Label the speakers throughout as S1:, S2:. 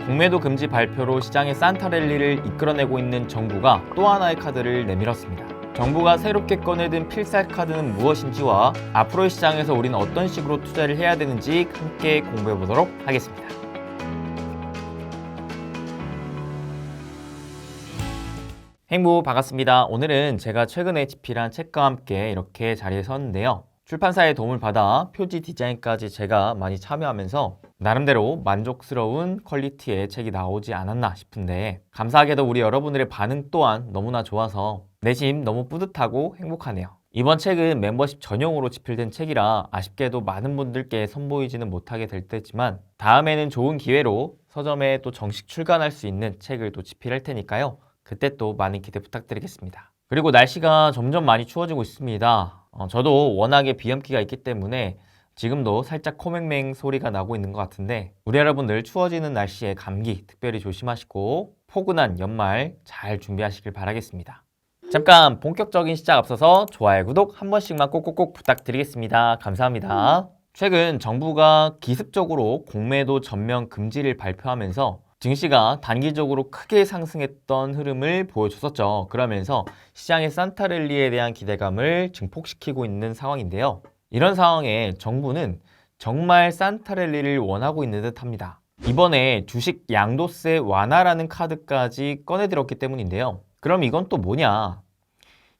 S1: 공매도 금지 발표로 시장의 산타랠리를 이끌어내고 있는 정부가 또 하나의 카드를 내밀었습니다. 정부가 새롭게 꺼내든 필살 카드는 무엇인지와 앞으로의 시장에서 우리는 어떤 식으로 투자를 해야 되는지 함께 공부해 보도록 하겠습니다. 행부 반갑습니다. 오늘은 제가 최근에 집필한 책과 함께 이렇게 자리에 섰는데요. 출판사의 도움을 받아 표지 디자인까지 제가 많이 참여하면서 나름대로 만족스러운 퀄리티의 책이 나오지 않았나 싶은데, 감사하게도 우리 여러분들의 반응 또한 너무나 좋아서 내심 너무 뿌듯하고 행복하네요. 이번 책은 멤버십 전용으로 집필된 책이라 아쉽게도 많은 분들께 선보이지는 못하게 될 테지만, 다음에는 좋은 기회로 서점에 또 정식 출간할 수 있는 책을 또 집필할 테니까요. 그때 또 많은 기대 부탁드리겠습니다. 그리고 날씨가 점점 많이 추워지고 있습니다. 저도 워낙에 비염기가 있기 때문에 지금도 살짝 코맹맹 소리가 나고 있는 것 같은데, 우리 여러분들 추워지는 날씨에 감기 특별히 조심하시고 포근한 연말 잘 준비하시길 바라겠습니다. 잠깐 본격적인 시작 앞서서 좋아요, 구독 한 번씩만 꼭꼭꼭 부탁드리겠습니다. 감사합니다. 최근 정부가 기습적으로 공매도 전면 금지를 발표하면서 증시가 단기적으로 크게 상승했던 흐름을 보여줬었죠. 그러면서 시장의 산타랠리에 대한 기대감을 증폭시키고 있는 상황인데요. 이런 상황에 정부는 정말 산타랠리를 원하고 있는 듯합니다. 이번에 주식 양도세 완화라는 카드까지 꺼내들었기 때문인데요. 그럼 이건 또 뭐냐?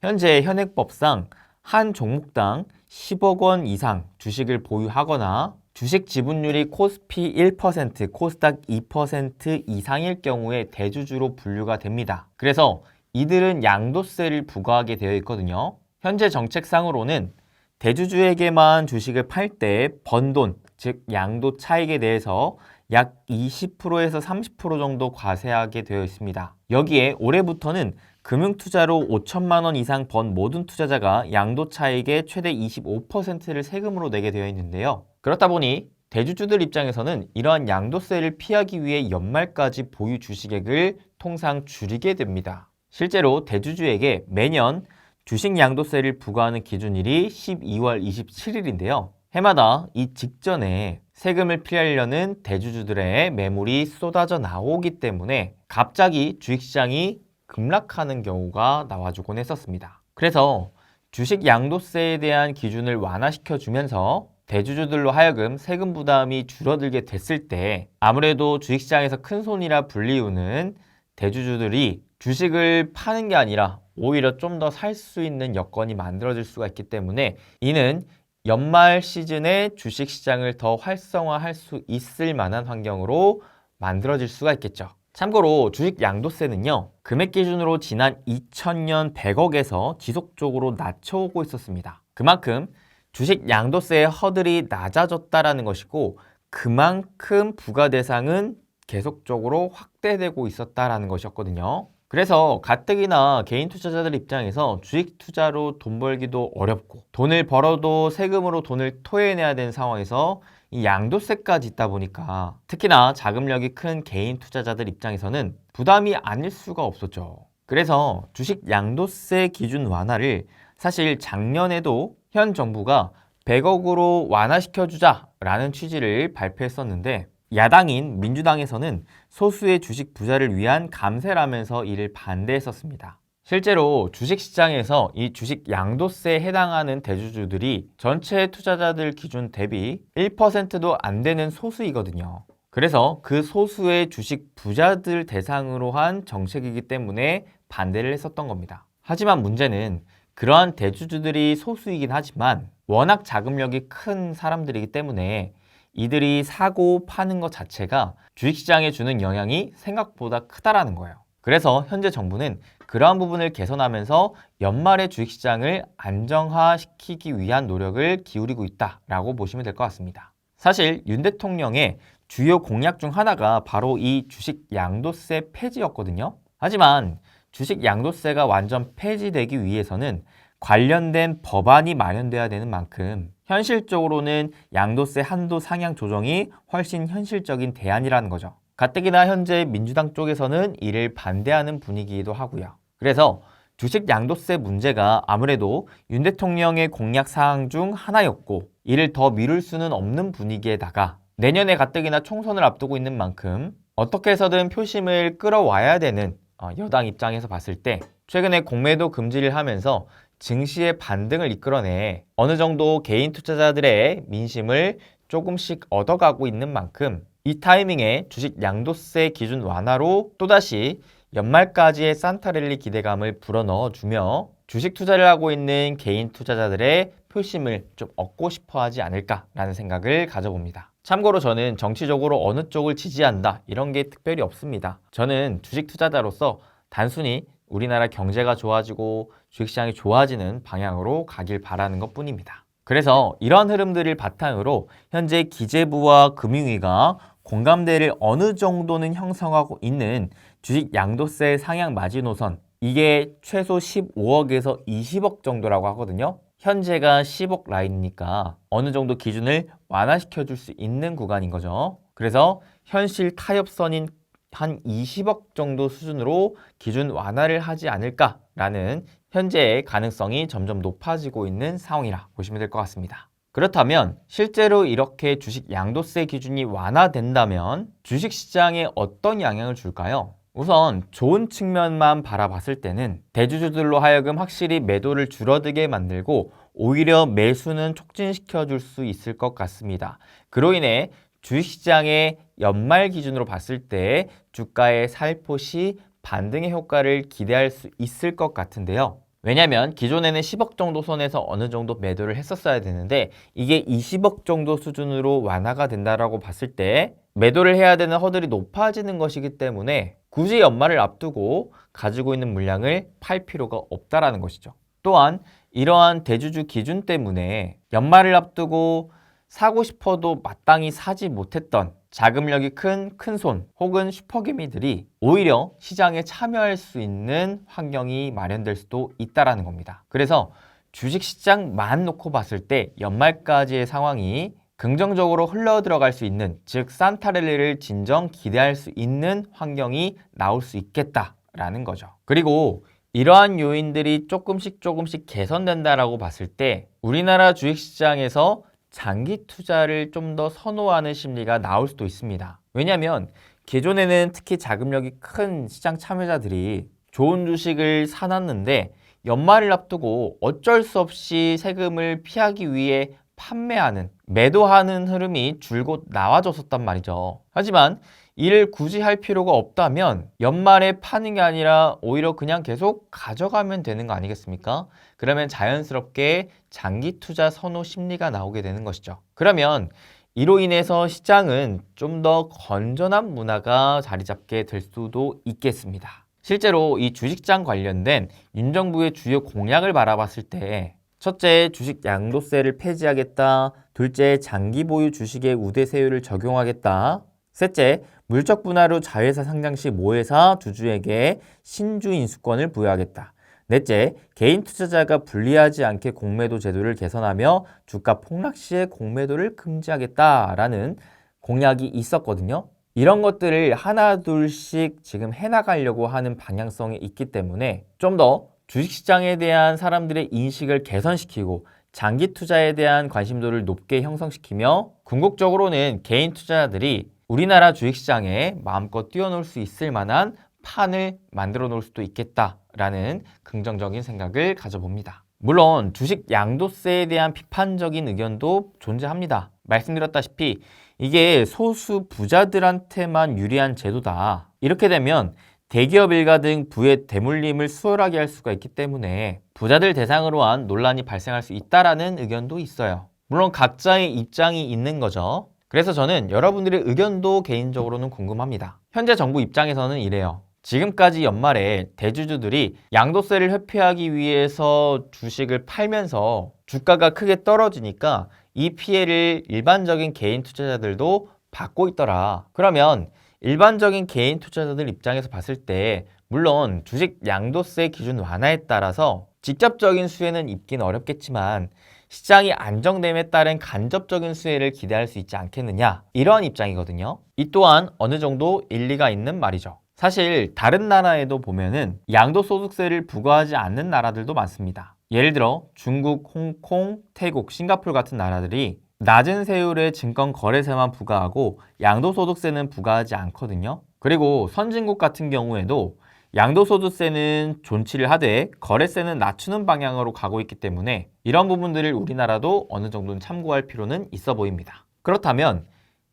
S1: 현재 현행법상 한 종목당 10억 원 이상 주식을 보유하거나 주식 지분율이 코스피 1%, 코스닥 2% 이상일 경우에 대주주로 분류가 됩니다. 그래서 이들은 양도세를 부과하게 되어 있거든요. 현재 정책상으로는 대주주에게만 주식을 팔 때 번 돈, 즉 양도 차익에 대해서 약 20%에서 30% 정도 과세하게 되어 있습니다. 여기에 올해부터는 금융투자로 5천만 원 이상 번 모든 투자자가 양도 차익의 최대 25%를 세금으로 내게 되어 있는데요. 그렇다 보니 대주주들 입장에서는 이러한 양도세를 피하기 위해 연말까지 보유 주식액을 통상 줄이게 됩니다. 실제로 대주주에게 매년 주식 양도세를 부과하는 기준일이 12월 27일인데요. 해마다 이 직전에 세금을 피하려는 대주주들의 매물이 쏟아져 나오기 때문에 갑자기 주식시장이 급락하는 경우가 나와주곤 했었습니다. 그래서 주식 양도세에 대한 기준을 완화시켜주면서 대주주들로 하여금 세금 부담이 줄어들게 됐을 때, 아무래도 주식시장에서 큰 손이라 불리우는 대주주들이 주식을 파는 게 아니라 오히려 좀 더 살 수 있는 여건이 만들어질 수가 있기 때문에, 이는 연말 시즌에 주식시장을 더 활성화할 수 있을 만한 환경으로 만들어질 수가 있겠죠. 참고로 주식 양도세는요, 금액 기준으로 지난 2000년 100억에서 지속적으로 낮춰오고 있었습니다. 그만큼 주식 양도세의 허들이 낮아졌다라는 것이고, 그만큼 부과 대상은 계속적으로 확대되고 있었다라는 것이었거든요. 그래서 가뜩이나 개인 투자자들 입장에서 주식 투자로 돈 벌기도 어렵고, 돈을 벌어도 세금으로 돈을 토해내야 되는 상황에서 이 양도세까지 있다 보니까 특히나 자금력이 큰 개인 투자자들 입장에서는 부담이 아닐 수가 없었죠. 그래서 주식 양도세 기준 완화를 사실 작년에도 현 정부가 100억으로 완화시켜주자라는 취지를 발표했었는데, 야당인 민주당에서는 소수의 주식 부자를 위한 감세라면서 이를 반대했었습니다. 실제로 주식시장에서 이 주식 양도세에 해당하는 대주주들이 전체 투자자들 기준 대비 1%도 안 되는 소수이거든요. 그래서 그 소수의 주식 부자들 대상으로 한 정책이기 때문에 반대를 했었던 겁니다. 하지만 문제는 그러한 대주주들이 소수이긴 하지만 워낙 자금력이 큰 사람들이기 때문에 이들이 사고 파는 것 자체가 주식시장에 주는 영향이 생각보다 크다라는 거예요. 그래서 현재 정부는 그러한 부분을 개선하면서 연말에 주식시장을 안정화시키기 위한 노력을 기울이고 있다라고 보시면 될 것 같습니다. 사실 윤 대통령의 주요 공약 중 하나가 바로 이 주식 양도세 폐지였거든요. 하지만 주식 양도세가 완전 폐지되기 위해서는 관련된 법안이 마련돼야 되는 만큼 현실적으로는 양도세 한도 상향 조정이 훨씬 현실적인 대안이라는 거죠. 가뜩이나 현재 민주당 쪽에서는 이를 반대하는 분위기이기도 하고요. 그래서 주식 양도세 문제가 아무래도 윤 대통령의 공약 사항 중 하나였고, 이를 더 미룰 수는 없는 분위기에다가 내년에 가뜩이나 총선을 앞두고 있는 만큼 어떻게 해서든 표심을 끌어와야 되는 여당 입장에서 봤을 때 최근에 공매도 금지를 하면서 증시의 반등을 이끌어내 어느 정도 개인 투자자들의 민심을 조금씩 얻어가고 있는 만큼 이 타이밍에 주식 양도세 기준 완화로 또다시 연말까지의 산타랠리 기대감을 불어넣어주며 주식 투자를 하고 있는 개인 투자자들의 표심을 좀 얻고 싶어 하지 않을까라는 생각을 가져봅니다. 참고로 저는 정치적으로 어느 쪽을 지지한다 이런 게 특별히 없습니다. 저는 주식 투자자로서 단순히 우리나라 경제가 좋아지고 주식시장이 좋아지는 방향으로 가길 바라는 것 뿐입니다. 그래서 이런 흐름들을 바탕으로 현재 기재부와 금융위가 공감대를 어느 정도는 형성하고 있는 주식 양도세 상향 마지노선, 이게 최소 15억에서 20억 정도라고 하거든요. 현재가 10억 라인이니까 어느 정도 기준을 완화시켜 줄 수 있는 구간인 거죠. 그래서 현실 타협선인 한 20억 정도 수준으로 기준 완화를 하지 않을까라는 현재의 가능성이 점점 높아지고 있는 상황이라 보시면 될 것 같습니다. 그렇다면 실제로 이렇게 주식 양도세 기준이 완화된다면 주식시장에 어떤 영향을 줄까요? 우선 좋은 측면만 바라봤을 때는 대주주들로 하여금 확실히 매도를 줄어들게 만들고 오히려 매수는 촉진시켜 줄 수 있을 것 같습니다. 그로 인해 주식시장의 연말 기준으로 봤을 때 주가의 살포시 반등의 효과를 기대할 수 있을 것 같은데요. 왜냐하면 기존에는 10억 정도 선에서 어느 정도 매도를 했었어야 되는데 이게 20억 정도 수준으로 완화가 된다라고 봤을 때 매도를 해야 되는 허들이 높아지는 것이기 때문에 굳이 연말을 앞두고 가지고 있는 물량을 팔 필요가 없다라는 것이죠. 또한 이러한 대주주 기준 때문에 연말을 앞두고 사고 싶어도 마땅히 사지 못했던 자금력이 큰 큰손 혹은 슈퍼개미들이 오히려 시장에 참여할 수 있는 환경이 마련될 수도 있다라는 겁니다. 그래서 주식시장만 놓고 봤을 때 연말까지의 상황이 긍정적으로 흘러 들어갈 수 있는, 즉 산타랠리를 진정 기대할 수 있는 환경이 나올 수 있겠다라는 거죠. 그리고 이러한 요인들이 조금씩 개선된다라고 봤을 때 우리나라 주식시장에서 장기 투자를 좀 더 선호하는 심리가 나올 수도 있습니다. 왜냐하면 기존에는 특히 자금력이 큰 시장 참여자들이 좋은 주식을 사놨는데 연말을 앞두고 어쩔 수 없이 세금을 피하기 위해 판매하는, 매도하는 흐름이 줄곧 나와줬었단 말이죠. 하지만 이를 굳이 할 필요가 없다면 연말에 파는 게 아니라 오히려 그냥 계속 가져가면 되는 거 아니겠습니까? 그러면 자연스럽게 장기 투자 선호 심리가 나오게 되는 것이죠. 그러면 이로 인해서 시장은 좀 더 건전한 문화가 자리 잡게 될 수도 있겠습니다. 실제로 이 주식장 관련된 윤 정부의 주요 공약을 바라봤을 때 첫째, 주식 양도세를 폐지하겠다. 둘째, 장기 보유 주식의 우대세율을 적용하겠다. 셋째, 물적 분할후 자회사 상장 시 모회사 주주에게 신주 인수권을 부여하겠다. 넷째, 개인 투자자가 불리하지 않게 공매도 제도를 개선하며 주가 폭락 시에 공매도를 금지하겠다라는 공약이 있었거든요. 이런 것들을 하나 둘씩 지금 해나가려고 하는 방향성이 있기 때문에 좀 더 주식시장에 대한 사람들의 인식을 개선시키고 장기 투자에 대한 관심도를 높게 형성시키며 궁극적으로는 개인 투자자들이 우리나라 주식시장에 마음껏 뛰어놀 수 있을 만한 판을 만들어 놓을 수도 있겠다라는 긍정적인 생각을 가져봅니다. 물론 주식 양도세에 대한 비판적인 의견도 존재합니다. 말씀드렸다시피 이게 소수 부자들한테만 유리한 제도다. 이렇게 되면 대기업 일가 등 부의 대물림을 수월하게 할 수가 있기 때문에 부자들 대상으로 한 논란이 발생할 수 있다라는 의견도 있어요. 물론 각자의 입장이 있는 거죠. 그래서 저는 여러분들의 의견도 개인적으로는 궁금합니다. 현재 정부 입장에서는 이래요. 지금까지 연말에 대주주들이 양도세를 회피하기 위해서 주식을 팔면서 주가가 크게 떨어지니까 이 피해를 일반적인 개인 투자자들도 받고 있더라. 그러면 일반적인 개인 투자자들 입장에서 봤을 때 물론 주식 양도세 기준 완화에 따라서 직접적인 수혜는 있긴 어렵겠지만 시장이 안정됨에 따른 간접적인 수혜를 기대할 수 있지 않겠느냐, 이러한 입장이거든요. 이 또한 어느 정도 일리가 있는 말이죠. 사실 다른 나라에도 보면은 양도소득세를 부과하지 않는 나라들도 많습니다. 예를 들어 중국, 홍콩, 태국, 싱가포르 같은 나라들이 낮은 세율의 증권 거래세만 부과하고 양도소득세는 부과하지 않거든요. 그리고 선진국 같은 경우에도 양도소득세는 존치를 하되 거래세는 낮추는 방향으로 가고 있기 때문에 이런 부분들을 우리나라도 어느 정도는 참고할 필요는 있어 보입니다. 그렇다면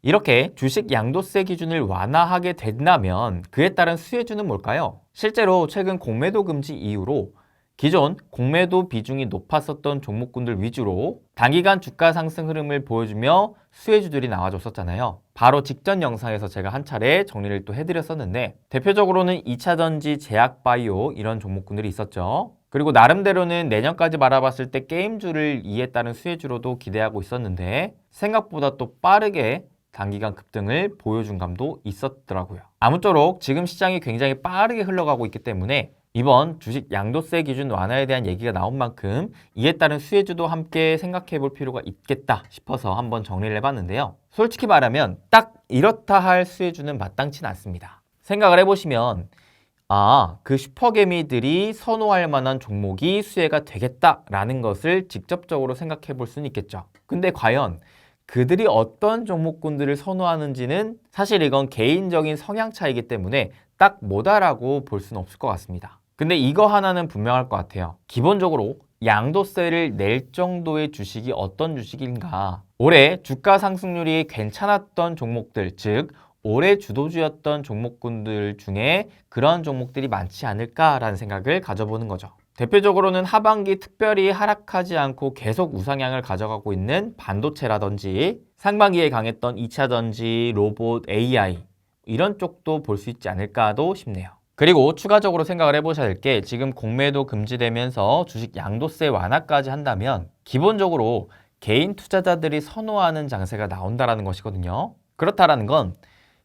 S1: 이렇게 주식 양도세 기준을 완화하게 된다면 그에 따른 수혜주는 뭘까요? 실제로 최근 공매도 금지 이후로 기존 공매도 비중이 높았었던 종목군들 위주로 단기간 주가 상승 흐름을 보여주며 수혜주들이 나와줬었잖아요. 바로 직전 영상에서 제가 한 차례 정리를 또 해드렸었는데 대표적으로는 2차전지, 제약바이오 이런 종목군들이 있었죠. 그리고 나름대로는 내년까지 바라봤을 때 게임주를 이에 따른 수혜주로도 기대하고 있었는데 생각보다 또 빠르게 단기간 급등을 보여준 감도 있었더라고요. 아무쪼록 지금 시장이 굉장히 빠르게 흘러가고 있기 때문에 이번 주식 양도세 기준 완화에 대한 얘기가 나온 만큼 이에 따른 수혜주도 함께 생각해 볼 필요가 있겠다 싶어서 한번 정리를 해봤는데요. 솔직히 말하면 딱 이렇다 할 수혜주는 마땅치는 않습니다. 생각을 해보시면 그 슈퍼개미들이 선호할 만한 종목이 수혜가 되겠다라는 것을 직접적으로 생각해 볼 수는 있겠죠. 근데 과연 그들이 어떤 종목군들을 선호하는지는 사실 이건 개인적인 성향 차이기 때문에 딱 뭐다라고 볼 수는 없을 것 같습니다. 근데 이거 하나는 분명할 것 같아요. 기본적으로 양도세를 낼 정도의 주식이 어떤 주식인가. 올해 주가 상승률이 괜찮았던 종목들, 즉 올해 주도주였던 종목군들 중에 그런 종목들이 많지 않을까라는 생각을 가져보는 거죠. 대표적으로는 하반기 특별히 하락하지 않고 계속 우상향을 가져가고 있는 반도체라든지 상반기에 강했던 2차전지, 로봇, AI 이런 쪽도 볼 수 있지 않을까도 싶네요. 그리고 추가적으로 생각을 해보셔야 될 게 지금 공매도 금지되면서 주식 양도세 완화까지 한다면 기본적으로 개인 투자자들이 선호하는 장세가 나온다라는 것이거든요. 그렇다라는 건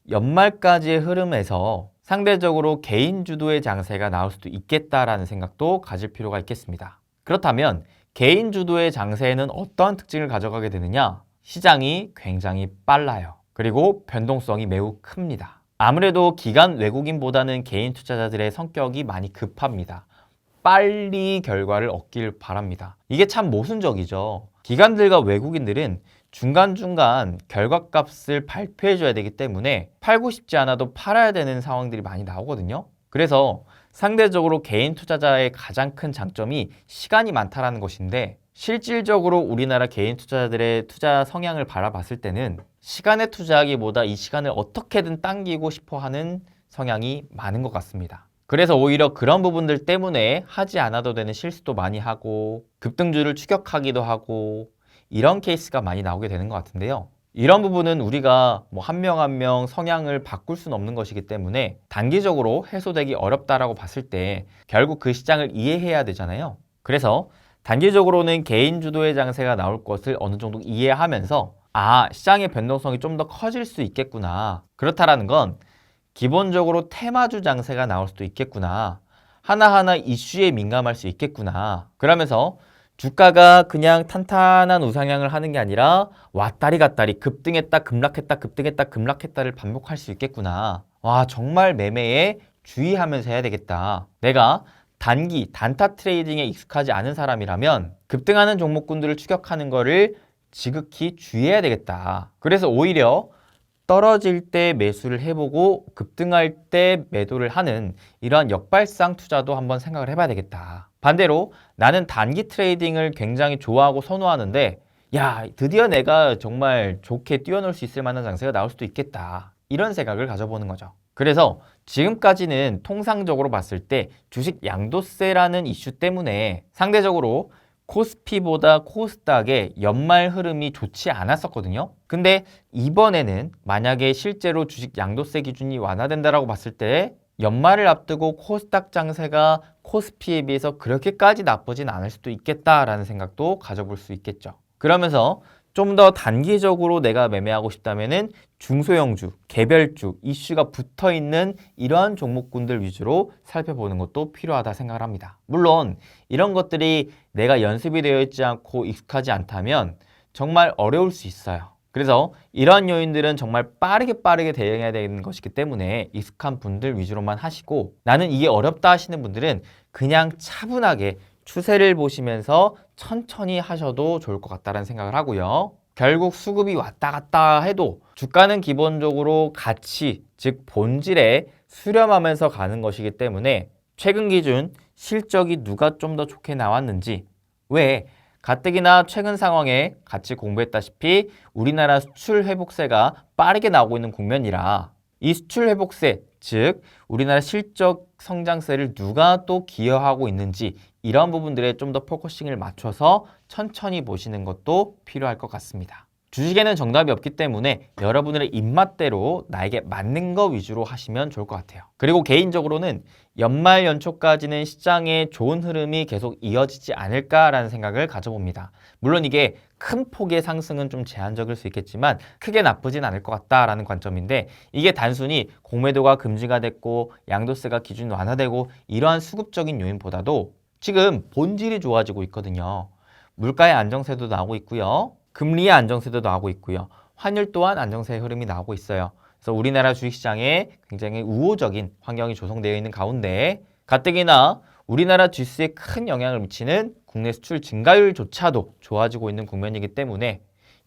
S1: 연말까지의 흐름에서 상대적으로 개인 주도의 장세가 나올 수도 있겠다라는 생각도 가질 필요가 있겠습니다. 그렇다면 개인 주도의 장세에는 어떤 특징을 가져가게 되느냐? 시장이 굉장히 빨라요. 그리고 변동성이 매우 큽니다. 아무래도 기관 외국인보다는 개인 투자자들의 성격이 많이 급합니다. 빨리 결과를 얻길 바랍니다. 이게 참 모순적이죠. 기관들과 외국인들은 중간중간 결과값을 발표해줘야 되기 때문에 팔고 싶지 않아도 팔아야 되는 상황들이 많이 나오거든요. 그래서 상대적으로 개인 투자자의 가장 큰 장점이 시간이 많다라는 것인데 실질적으로 우리나라 개인 투자자들의 투자 성향을 바라봤을 때는 시간에 투자하기보다 이 시간을 어떻게든 당기고 싶어 하는 성향이 많은 것 같습니다. 그래서 오히려 그런 부분들 때문에 하지 않아도 되는 실수도 많이 하고 급등주를 추격하기도 하고 이런 케이스가 많이 나오게 되는 것 같은데요. 이런 부분은 우리가 한 명 한 명 성향을 바꿀 수는 없는 것이기 때문에 단기적으로 해소되기 어렵다라고 봤을 때 결국 그 시장을 이해해야 되잖아요. 그래서 단기적으로는 개인 주도의 장세가 나올 것을 어느 정도 이해하면서 시장의 변동성이 좀 더 커질 수 있겠구나. 그렇다라는 건 기본적으로 테마주 장세가 나올 수도 있겠구나. 하나하나 이슈에 민감할 수 있겠구나. 그러면서 주가가 그냥 탄탄한 우상향을 하는 게 아니라 왔다리 갔다리 급등했다 급락했다 급등했다 급락했다를 반복할 수 있겠구나. 정말 매매에 주의하면서 해야 되겠다. 내가 단기 단타 트레이딩에 익숙하지 않은 사람이라면 급등하는 종목군들을 추격하는 거를 지극히 주의해야 되겠다. 그래서 오히려 떨어질 때 매수를 해보고 급등할 때 매도를 하는 이러한 역발상 투자도 한번 생각을 해봐야 되겠다. 반대로 나는 단기 트레이딩을 굉장히 좋아하고 선호하는데 드디어 내가 정말 좋게 뛰어놀 수 있을 만한 장세가 나올 수도 있겠다. 이런 생각을 가져보는 거죠. 그래서 지금까지는 통상적으로 봤을 때 주식 양도세라는 이슈 때문에 상대적으로 코스피보다 코스닥의 연말 흐름이 좋지 않았었거든요. 근데 이번에는 만약에 실제로 주식 양도세 기준이 완화된다라고 봤을 때 연말을 앞두고 코스닥 장세가 코스피에 비해서 그렇게까지 나쁘진 않을 수도 있겠다라는 생각도 가져볼 수 있겠죠. 그러면서 좀 더 단기적으로 내가 매매하고 싶다면은 중소형주, 개별주, 이슈가 붙어있는 이러한 종목군들 위주로 살펴보는 것도 필요하다 생각을 합니다. 물론 이런 것들이 내가 연습이 되어 있지 않고 익숙하지 않다면 정말 어려울 수 있어요. 그래서 이러한 요인들은 정말 빠르게 대응해야 되는 것이기 때문에 익숙한 분들 위주로만 하시고 나는 이게 어렵다 하시는 분들은 그냥 차분하게 추세를 보시면서 천천히 하셔도 좋을 것 같다는 생각을 하고요. 결국 수급이 왔다 갔다 해도 주가는 기본적으로 같이 즉 본질에 수렴하면서 가는 것이기 때문에 최근 기준 실적이 누가 좀 더 좋게 나왔는지, 왜 가뜩이나 최근 상황에 같이 공부했다시피 우리나라 수출 회복세가 빠르게 나오고 있는 국면이라 이 수출 회복세, 즉 우리나라 실적 성장세를 누가 또 기여하고 있는지 이런 부분들에 좀 더 포커싱을 맞춰서 천천히 보시는 것도 필요할 것 같습니다. 주식에는 정답이 없기 때문에 여러분들의 입맛대로 나에게 맞는 거 위주로 하시면 좋을 것 같아요. 그리고 개인적으로는 연말 연초까지는 시장의 좋은 흐름이 계속 이어지지 않을까라는 생각을 가져봅니다. 물론 이게 큰 폭의 상승은 좀 제한적일 수 있겠지만 크게 나쁘진 않을 것 같다라는 관점인데, 이게 단순히 공매도가 금지가 됐고 양도세가 기준 완화되고 이러한 수급적인 요인보다도 지금 본질이 좋아지고 있거든요. 물가의 안정세도 나오고 있고요. 금리의 안정세도 나오고 있고요. 환율 또한 안정세의 흐름이 나오고 있어요. 그래서 우리나라 주식시장에 굉장히 우호적인 환경이 조성되어 있는 가운데 가뜩이나 우리나라 지수에 큰 영향을 미치는 국내 수출 증가율조차도 좋아지고 있는 국면이기 때문에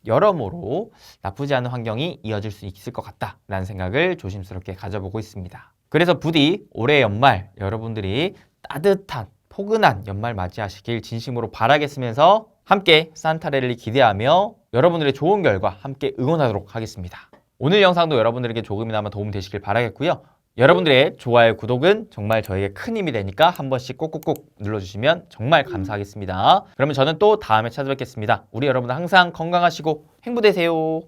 S1: 여러모로 나쁘지 않은 환경이 이어질 수 있을 것 같다라는 생각을 조심스럽게 가져보고 있습니다. 그래서 부디 올해 연말 여러분들이 따뜻한 포근한 연말 맞이하시길 진심으로 바라겠으면서 함께 산타랠리 기대하며 여러분들의 좋은 결과 함께 응원하도록 하겠습니다. 오늘 영상도 여러분들에게 조금이나마 도움이 되시길 바라겠고요. 여러분들의 좋아요, 구독은 정말 저에게 큰 힘이 되니까 한 번씩 꼭꼭꼭 눌러주시면 정말 감사하겠습니다. 그러면 저는 또 다음에 찾아뵙겠습니다. 우리 여러분들 항상 건강하시고 행복되세요.